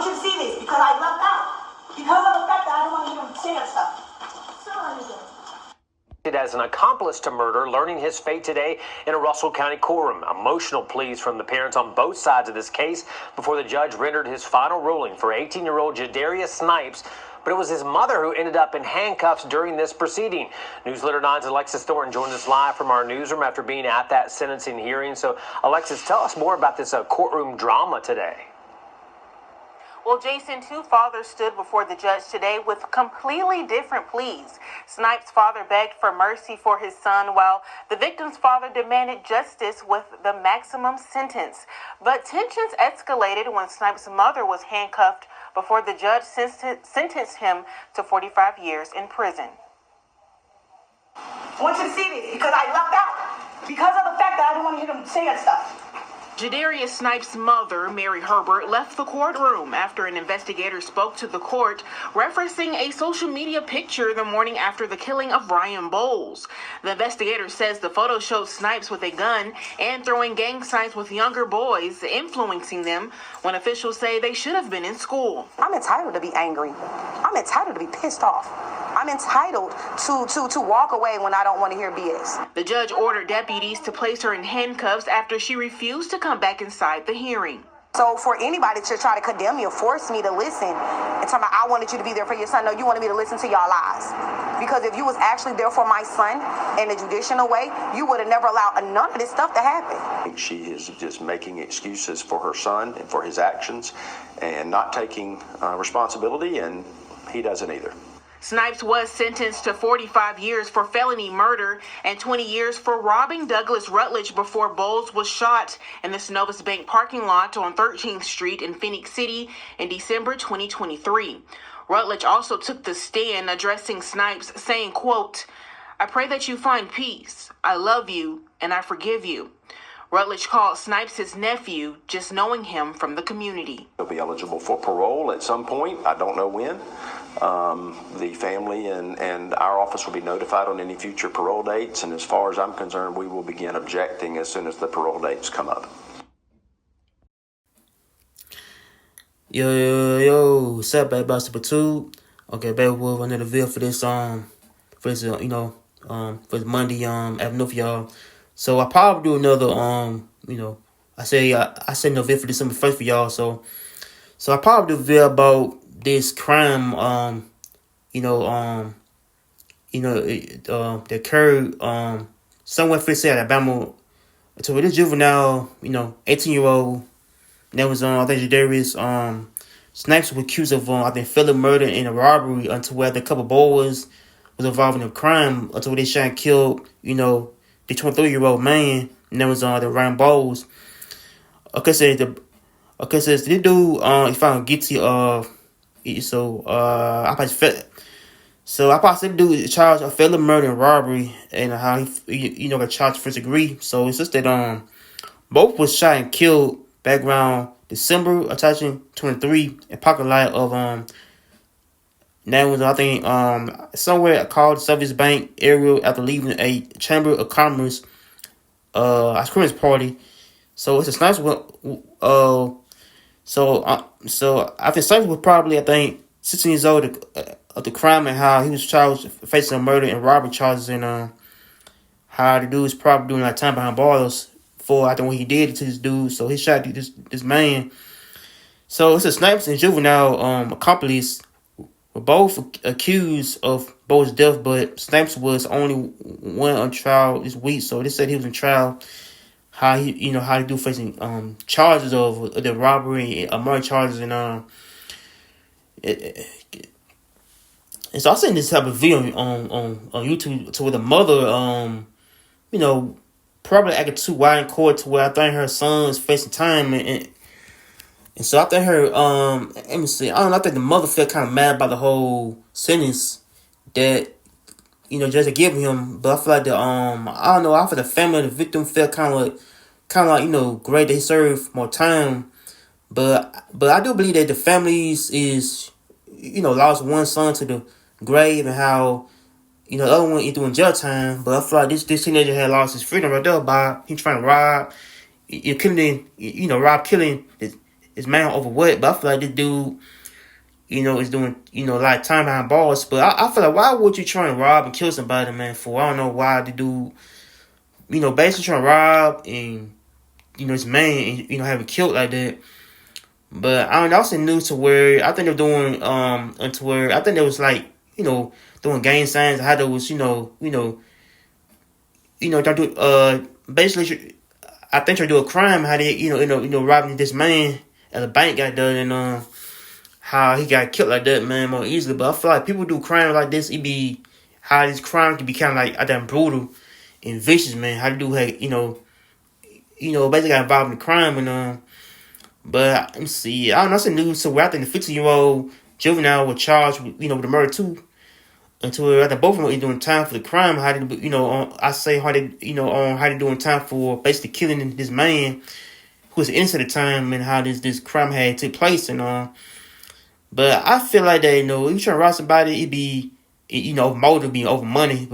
want you to see this because I left out. Because of the fact that I don't want to hear him say that stuff. As an accomplice to murder, learning his fate today in a Russell County courtroom. Emotional pleas from the parents on both sides of this case before the judge rendered his final ruling for 18-year-old Jadarius Snipes. But it was his mother who ended up in handcuffs during this proceeding. Newsletter 9's Alexis Thornton joins us live from our newsroom after being at that sentencing hearing. So, Alexis, tell us more about this courtroom drama today. Well, Jason, two fathers stood before the judge today with completely different pleas. Snipes' father begged for mercy for his son, while the victim's father demanded justice with the maximum sentence. But tensions escalated when Snipes' mother was handcuffed before the judge sentenced him to 45 years in prison. I want you to see this because I left out. Because of the fact that I don't want to hear him say that stuff. Jadarius Snipes' mother, Mary Herbert, left the courtroom after an investigator spoke to the court, referencing a social media picture the morning after the killing of Ryan Bowles. The investigator says the photo shows Snipes with a gun and throwing gang signs with younger boys, influencing them when officials say they should have been in school. I'm entitled to be angry. I'm entitled to be pissed off. I'm entitled to walk away when I don't want to hear BS. The judge ordered deputies to place her in handcuffs after she refused to come back inside the hearing. So for anybody to try to condemn me or force me to listen and tell me I wanted you to be there for your son, no, you wanted me to listen to y'all lies. Because if you was actually there for my son in a judicial way, you would have never allowed none of this stuff to happen. She is just making excuses for her son and for his actions and not taking responsibility, and he doesn't either. Snipes was sentenced to 45 years for felony murder and 20 years for robbing Douglas Rutledge before Bowles was shot in the Synovus Bank parking lot on 13th Street in Phoenix City in December 2023. Rutledge also took the stand addressing Snipes, saying, quote, "I pray that you find peace. I love you and I forgive you." Rutledge called Snipes his nephew, just knowing him from the community. He'll be eligible for parole at some point. I don't know when. The family and our office will be notified on any future parole dates, and as far as I'm concerned, we will begin objecting as soon as the parole dates come up. Yo, what's up, baby? Super 2. Okay, baby, with another video for this for this Monday afternoon for y'all. So I probably do another I said no video for December 1st for y'all. So I probably do a video about this crime that occurred somewhere in Alabama. So with this juvenile, 18-year-old, that was I think Jadarius Snipes was accused of I think felony murder and a robbery until where the couple boys was involved in a crime until they shot and killed the 23-year-old man, and that was the Ryan Bowles. Okay, so this dude he found guilty of I probably dude charged of felony murder and robbery, and how he got charged first degree. So it's just that both was shot and killed back around December of 2023 in parking lot of that was I think somewhere called Service Bank area after leaving a Chamber of Commerce Christmas party. So it's a Snipes so I think Snipes was probably 16 years old of the crime, and how he was charged facing murder and robbery charges, and how the dude was probably doing time behind bars for I think what he did to this dude. So he shot this man. So it's a Snipes and Juvenile accomplice were both accused of Bowles' death, but Snipes was only one on trial this week. So they said he was in trial. How he do facing charges of the robbery, murder charges, and so I seen this type of video on YouTube to where the mother probably acted too wide in court to where I think her son is facing time, and so I think her let me see, I don't know, I think the mother felt kind of mad about the whole sentence that judge giving him, but I feel like the I don't know, I feel the family of the victim felt kind of like great that he served more time, but I do believe that the families is lost one son to the grave, and how the other one is doing jail time. But I feel like this teenager had lost his freedom right there by he trying to rob, killing his man over what. But I feel like this dude, is doing, a lot of time behind bars. But I feel like, why would you try and rob and kill somebody, man, for? I don't know why the dude, basically trying to rob and, his man, and, have it killed like that. But I don't know, I seen news to where I think they're doing, to where I think there was like, doing gang signs, how there was, basically, I think they do a crime, how they, robbing this man at a bank got done, and, how he got killed like that, man, more easily. But I feel like people do crime like this, it be how this crime can be kind of like damn brutal and vicious, man. How the dude had, basically got involved in the crime, and but let me see, I don't know, I seen news to where I think the 15-year-old Juvenile was charged with, with the murder too. Until I think both of them are doing time for the crime. How they, I say how they, on how they doing time for basically killing this man who was innocent at the time, and how this crime had took place, and But I feel like that, if you trying to rob somebody, it be, motive being over money.